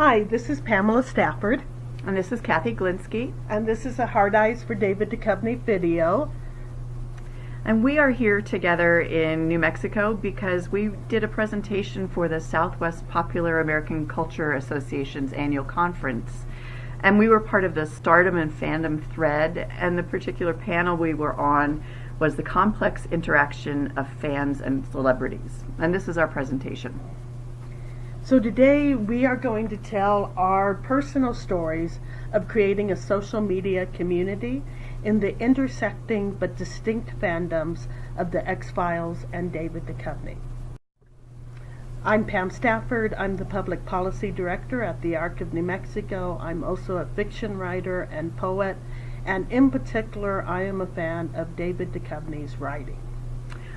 Hi, this is Pamela Stafford, And this is Cathy Glinski. and this is a Hard Eyes for David Duchovny video. And we are here together in New Mexico because we did a presentation for the Southwest Popular American Culture Association's annual conference. And we were part of the Stardom and Fandom thread, and the particular panel we were on was the complex interaction of fans and celebrities. And this is our presentation. So today we are going to tell our personal stories of creating a social media community in the intersecting but distinct fandoms of the X-Files and David Duchovny. I'm Pam Stafford. I'm the Public Policy Director at the ARC of New Mexico. I'm also a fiction writer and poet, and in particular I am a fan of David Duchovny's writing.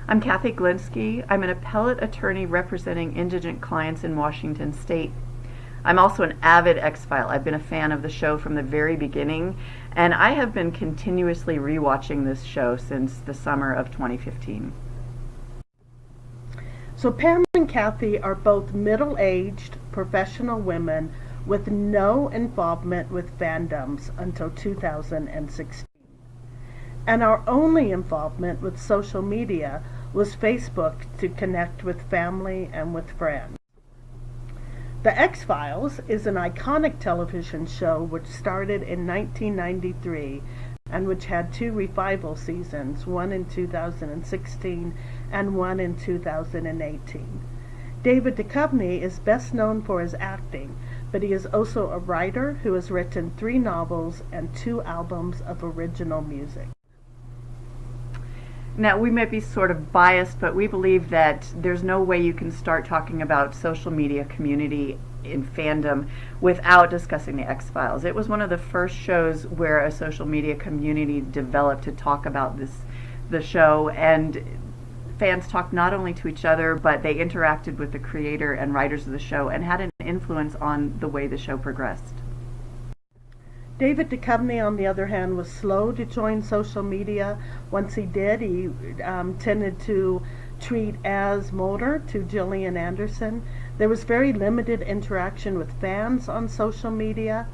I'm Cathy Glinski. I'm an appellate attorney representing indigent clients in Washington State. I'm also an avid X-File. I've been a fan of the show from the very beginning, and I have been continuously rewatching this show since the summer of 2015. So Pam and Cathy are both middle-aged professional women with no involvement with fandoms until 2016. And our only involvement with social media was Facebook to connect with family and with friends. The X-Files is an iconic television show which started in 1993 and which had two revival seasons, one in 2016 and one in 2018. David Duchovny is best known for his acting, but he is also a writer who has written 3 novels and 2 albums of original music. Now, we might be sort of biased, but we believe that there's no way you can start talking about social media community in fandom without discussing the X-Files. It was one of the first shows where a social media community developed to talk about the show, and fans talked not only to each other, but they interacted with the creator and writers of the show and had an influence on the way the show progressed. David Duchovny, on the other hand, was slow to join social media. Once he did, he tended to tweet as Mulder to Gillian Anderson. There was very limited interaction with fans on social media.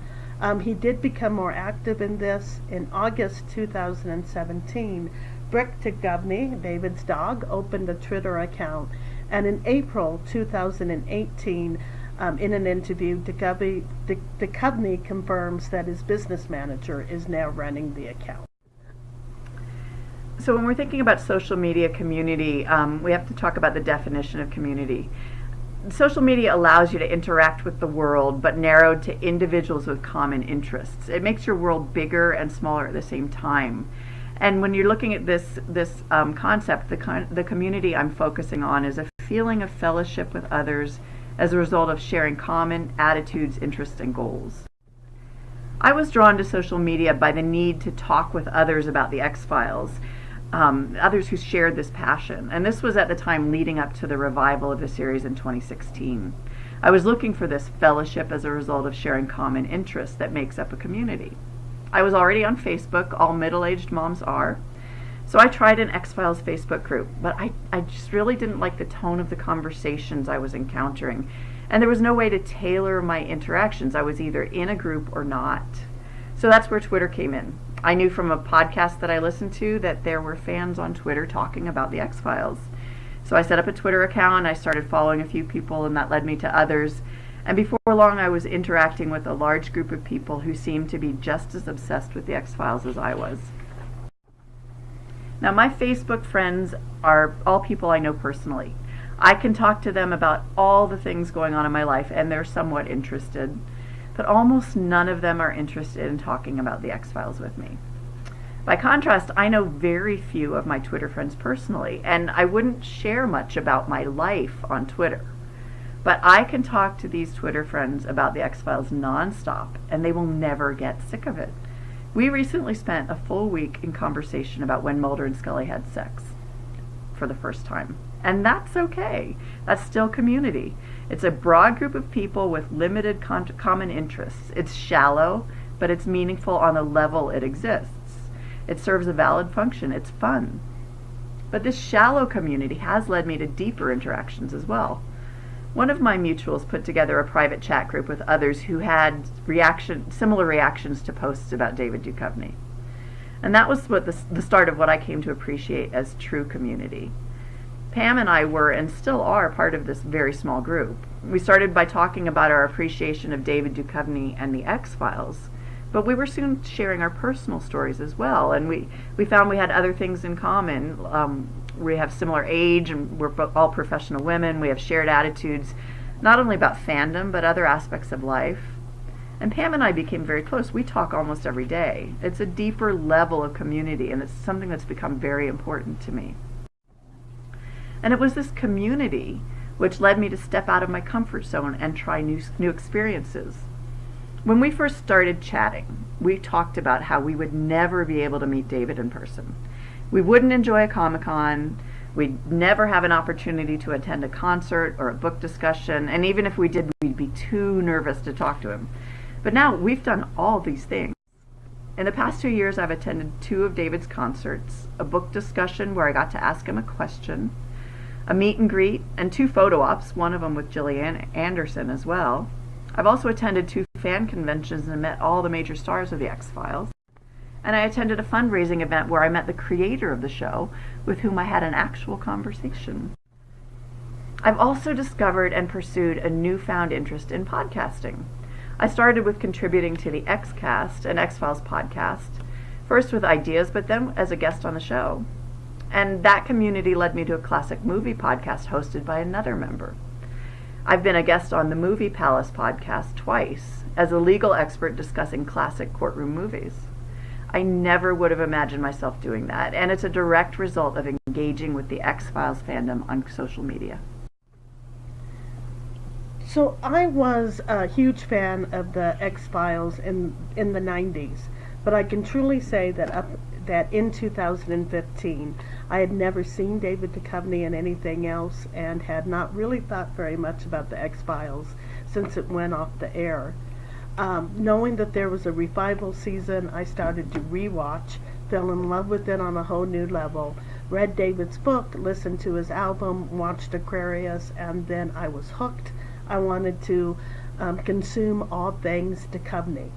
He did become more active in this. In August 2017, Brick Duchovny, David's dog, opened a Twitter account. And in April 2018, in an interview, Duchovny confirms that his business manager is now running the account. So when we're thinking about social media community, we have to talk about the definition of community. Social media allows you to interact with the world, but narrowed to individuals with common interests. It makes your world bigger and smaller at the same time. And when you're looking at this concept, the community I'm focusing on is a feeling of fellowship with others as a result of sharing common attitudes, interests, and goals. I was drawn to social media by the need to talk with others about the X-Files, others who shared this passion. And this was at the time leading up to the revival of the series in 2016. I was looking for this fellowship as a result of sharing common interests that makes up a community. I was already on Facebook, all middle-aged moms are. So I tried an X-Files Facebook group, but I just really didn't like the tone of the conversations I was encountering. And there was no way to tailor my interactions. I was either in a group or not. So that's where Twitter came in. I knew from a podcast that I listened to that there were fans on Twitter talking about the X-Files. So I set up a Twitter account, I started following a few people, and that led me to others. And before long, I was interacting with a large group of people who seemed to be just as obsessed with the X-Files as I was. Now, my Facebook friends are all people I know personally. I can talk to them about all the things going on in my life, and they're somewhat interested. But almost none of them are interested in talking about the X-Files with me. By contrast, I know very few of my Twitter friends personally, and I wouldn't share much about my life on Twitter. But I can talk to these Twitter friends about the X-Files nonstop, and they will never get sick of it. We recently spent a full week in conversation about when Mulder and Scully had sex for the first time. And that's okay. That's still community. It's a broad group of people with limited common interests. It's shallow, but it's meaningful on the level it exists. It serves a valid function. It's fun. But this shallow community has led me to deeper interactions as well. One of my mutuals put together a private chat group with others who had similar reactions to posts about David Duchovny. And that was the start of what I came to appreciate as true community. Pam and I were and still are part of this very small group. We started by talking about our appreciation of David Duchovny and the X-Files, but we were soon sharing our personal stories as well, and we found we had other things in common. We have similar age, and we're all professional women. We have shared attitudes, not only about fandom, but other aspects of life. And Pam and I became very close. We talk almost every day. It's a deeper level of community, and it's something that's become very important to me. And it was this community which led me to step out of my comfort zone and try new experiences. When we first started chatting, we talked about how we would never be able to meet David in person. We wouldn't enjoy a Comic-Con. We'd never have an opportunity to attend a concert or a book discussion, and even if we did, we'd be too nervous to talk to him. But now we've done all these things. In the past 2 years, I've attended 2 of David's concerts, a book discussion where I got to ask him a question, a meet and greet, and 2 photo ops, one of them with Gillian Anderson as well. I've also attended 2 fan conventions and met all the major stars of the X-Files. And I attended a fundraising event where I met the creator of the show, with whom I had an actual conversation. I've also discovered and pursued a newfound interest in podcasting. I started with contributing to the X-Cast, an X-Files podcast, first with ideas, but then as a guest on the show. And that community led me to a classic movie podcast hosted by another member. I've been a guest on the Movie Palace podcast twice, as a legal expert discussing classic courtroom movies. I never would have imagined myself doing that, and it's a direct result of engaging with the X-Files fandom on social media. So I was a huge fan of the X-Files in the 90s, but I can truly say that in 2015 I had never seen David Duchovny in anything else and had not really thought very much about the X-Files since it went off the air. Knowing that there was a revival season, I started to rewatch, fell in love with it on a whole new level, read David's book, listened to his album, watched Aquarius, and then I was hooked. I wanted to consume all things Duchovny.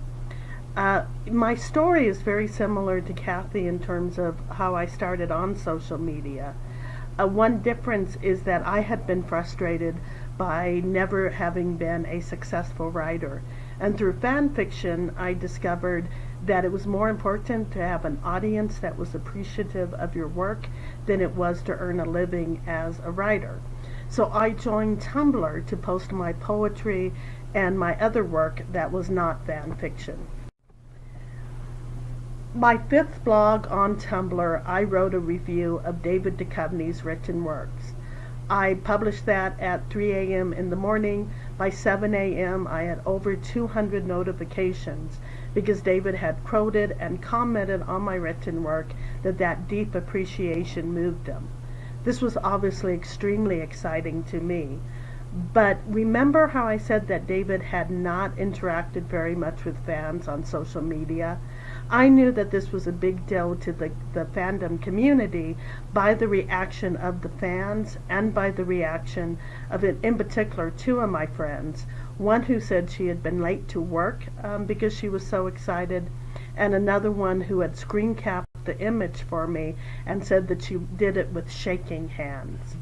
My story is very similar to Cathy in terms of how I started on social media. One difference is that I had been frustrated by never having been a successful writer. And through fan fiction, I discovered that it was more important to have an audience that was appreciative of your work than it was to earn a living as a writer. So I joined Tumblr to post my poetry and my other work that was not fan fiction. My 5th blog on Tumblr, I wrote a review of David Duchovny's written works. I published that at 3 a.m. in the morning. By 7 a.m. I had over 200 notifications because David had quoted and commented on my written work that deep appreciation moved him. This was obviously extremely exciting to me. But remember how I said that David had not interacted very much with fans on social media? I knew that this was a big deal to the fandom community by the reaction of the fans and by the reaction of it, in particular, 2 of my friends. One who said she had been late to work because she was so excited, and another one who had screen capped the image for me and said that she did it with shaking hands.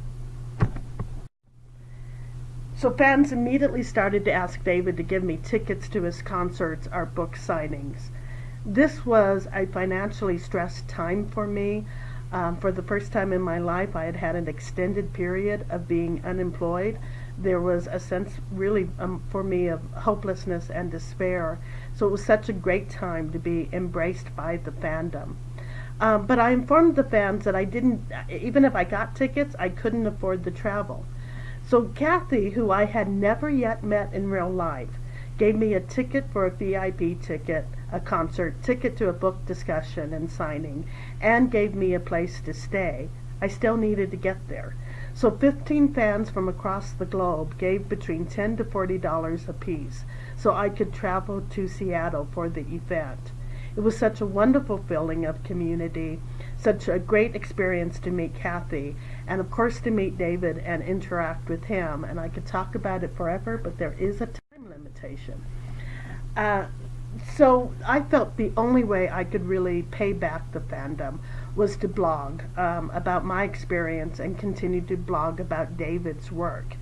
So fans immediately started to ask David to give me tickets to his concerts or book signings. This was a financially stressed time for me. For the first time in my life, I had had an extended period of being unemployed. There was a sense really for me of hopelessness and despair. So it was such a great time to be embraced by the fandom. But I informed the fans that even if I got tickets, I couldn't afford the travel. So Cathy, who I had never yet met in real life, gave me a ticket for a VIP ticket, a concert ticket to a book discussion and signing, and gave me a place to stay. I still needed to get there. So 15 fans from across the globe gave between $10 to $40 apiece so I could travel to Seattle for the event. It was such a wonderful feeling of community, such a great experience to meet Cathy, and of course to meet David and interact with him. And I could talk about it forever, but there is a time limitation. So I felt the only way I could really pay back the fandom was to blog about my experience and continue to blog about David's work.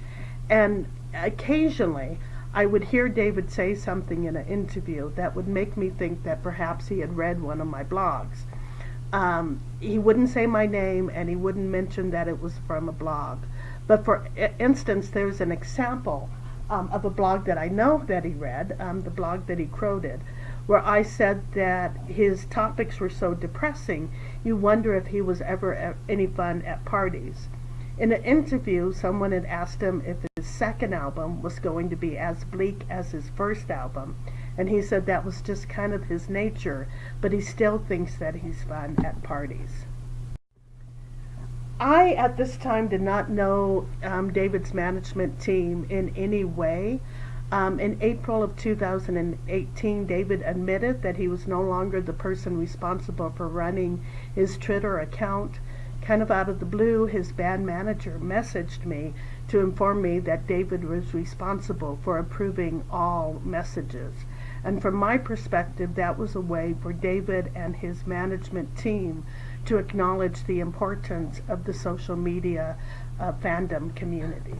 And occasionally I would hear David say something in an interview that would make me think that perhaps he had read one of my blogs. He wouldn't say my name, and he wouldn't mention that it was from a blog. But for instance, there's an example of a blog that I know that he read, the blog that he quoted, where I said that his topics were so depressing, you wonder if he was ever any fun at parties. In an interview, someone had asked him if his second album was going to be as bleak as his first album, and he said that was just kind of his nature, but he still thinks that he's fun at parties. I, at this time, did not know David's management team in any way. In April of 2018, David admitted that he was no longer the person responsible for running his Twitter account. Kind of out of the blue, his band manager messaged me to inform me that David was responsible for approving all messages. And from my perspective, that was a way for David and his management team to acknowledge the importance of the social media fandom community.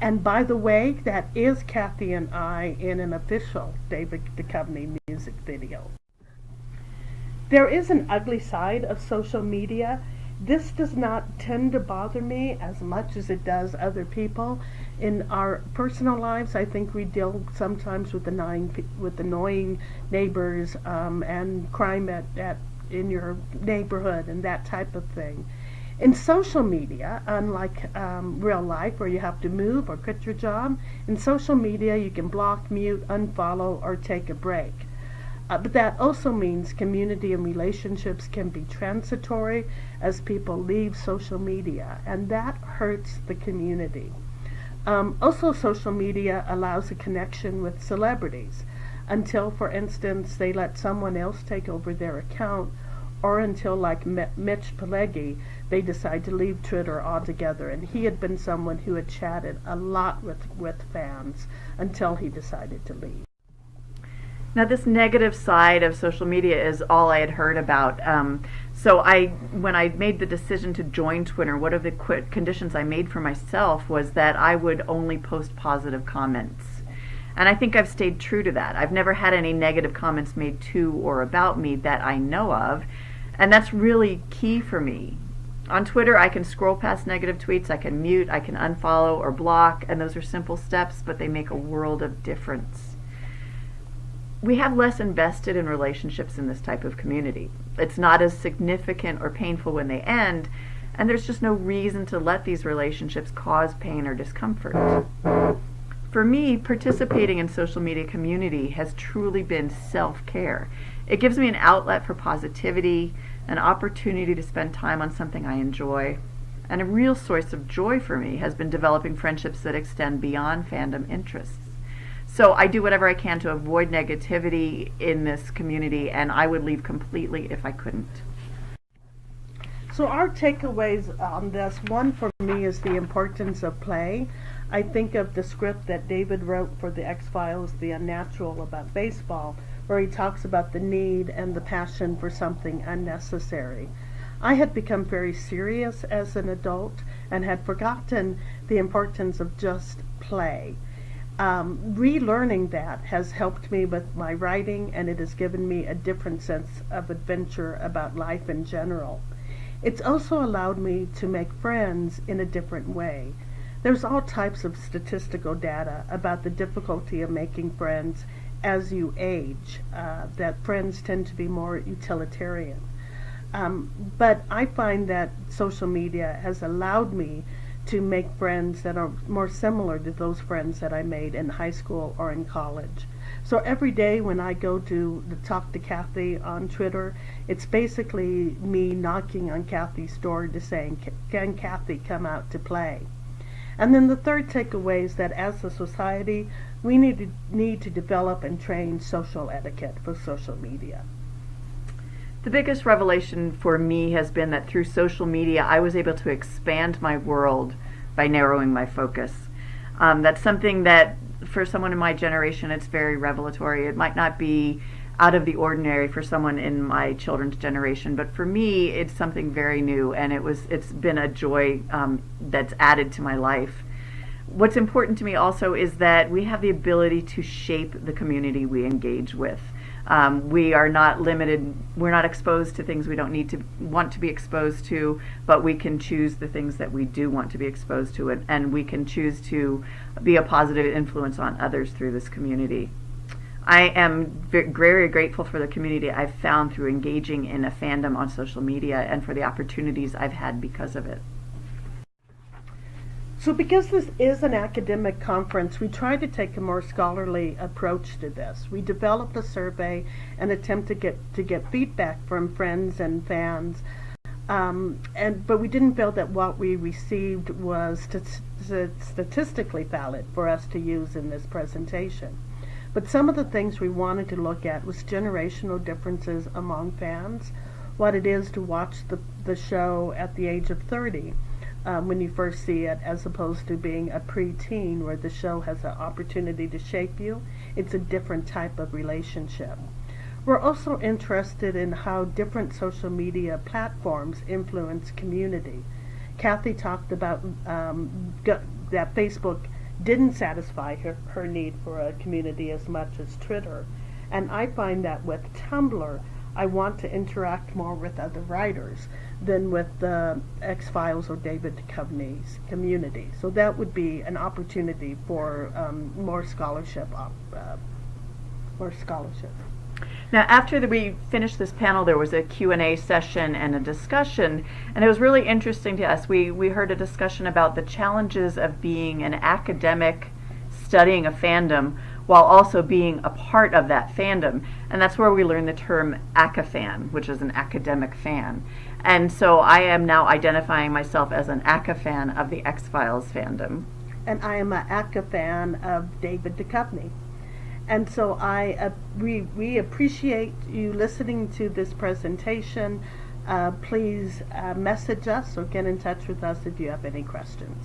And by the way, that is Cathy and I in an official David Duchovny music video. There is an ugly side of social media. This does not tend to bother me as much as it does other people. In our personal lives, I think we deal sometimes with annoying neighbors and crime in your neighborhood and that type of thing. In social media, unlike real life where you have to move or quit your job, in social media you can block, mute, unfollow, or take a break. But that also means community and relationships can be transitory as people leave social media, and that hurts the community. Also, social media allows a connection with celebrities until, for instance, they let someone else take over their account, or until, like Mitch Pileggi, they decide to leave Twitter altogether. And he had been someone who had chatted a lot with fans until he decided to leave. Now, this negative side of social media is all I had heard about. So when I made the decision to join Twitter, one of the conditions I made for myself was that I would only post positive comments. And I think I've stayed true to that. I've never had any negative comments made to or about me that I know of. And that's really key for me. On Twitter, I can scroll past negative tweets, I can mute, I can unfollow or block, and those are simple steps, but they make a world of difference. We have less invested in relationships in this type of community. It's not as significant or painful when they end, and there's just no reason to let these relationships cause pain or discomfort. For me, participating in social media community has truly been self-care. It gives me an outlet for positivity, an opportunity to spend time on something I enjoy, and a real source of joy for me has been developing friendships that extend beyond fandom interests. So I do whatever I can to avoid negativity in this community, and I would leave completely if I couldn't. So our takeaways on this, one for me is the importance of play. I think of the script that David wrote for the X-Files, The Unnatural, about baseball, where he talks about the need and the passion for something unnecessary. I had become very serious as an adult and had forgotten the importance of just play. Relearning that has helped me with my writing, and it has given me a different sense of adventure about life in general. It's also allowed me to make friends in a different way. There's all types of statistical data about the difficulty of making friends as you age, that friends tend to be more utilitarian. But I find that social media has allowed me to make friends that are more similar to those friends that I made in high school or in college. So every day when I go to talk to Cathy on Twitter, it's basically me knocking on Cathy's door to saying, can Cathy come out to play? And then the third takeaway is that as a society, we need to develop and train social etiquette for social media. The biggest revelation for me has been that through social media, I was able to expand my world by narrowing my focus. That's something that, for someone in my generation, it's very revelatory. It might not be out of the ordinary for someone in my children's generation, but for me, it's something very new, and it's been a joy that's added to my life. What's important to me also is that we have the ability to shape the community we engage with. We are not limited. We're not exposed to things we don't want to be exposed to, but we can choose the things that we do want to be exposed to, and we can choose to be a positive influence on others through this community. I am very grateful for the community I've found through engaging in a fandom on social media and for the opportunities I've had because of it. So because this is an academic conference, we try to take a more scholarly approach to this. We developed a survey and attempt to get feedback from friends and fans, but we didn't feel that what we received was statistically valid for us to use in this presentation. But some of the things we wanted to look at was generational differences among fans, what it is to watch the show at the age of 30. When you first see it, as opposed to being a preteen where the show has an opportunity to shape you. It's a different type of relationship. We're also interested in how different social media platforms influence community. Cathy talked about that Facebook didn't satisfy her need for a community as much as Twitter. And I find that with Tumblr, I want to interact more with other writers than with the X-Files or David Duchovny's community. So that would be an opportunity for more scholarship. Now, after we finished this panel, there was a Q&A session and a discussion, and it was really interesting to us. We heard a discussion about the challenges of being an academic studying a fandom while also being a part of that fandom. And that's where we learned the term ACA fan, which is an academic fan. And so I am now identifying myself as an ACA fan of the X-Files fandom. And I am an ACA fan of David Duchovny. And so we appreciate you listening to this presentation. Please message us or get in touch with us if you have any questions.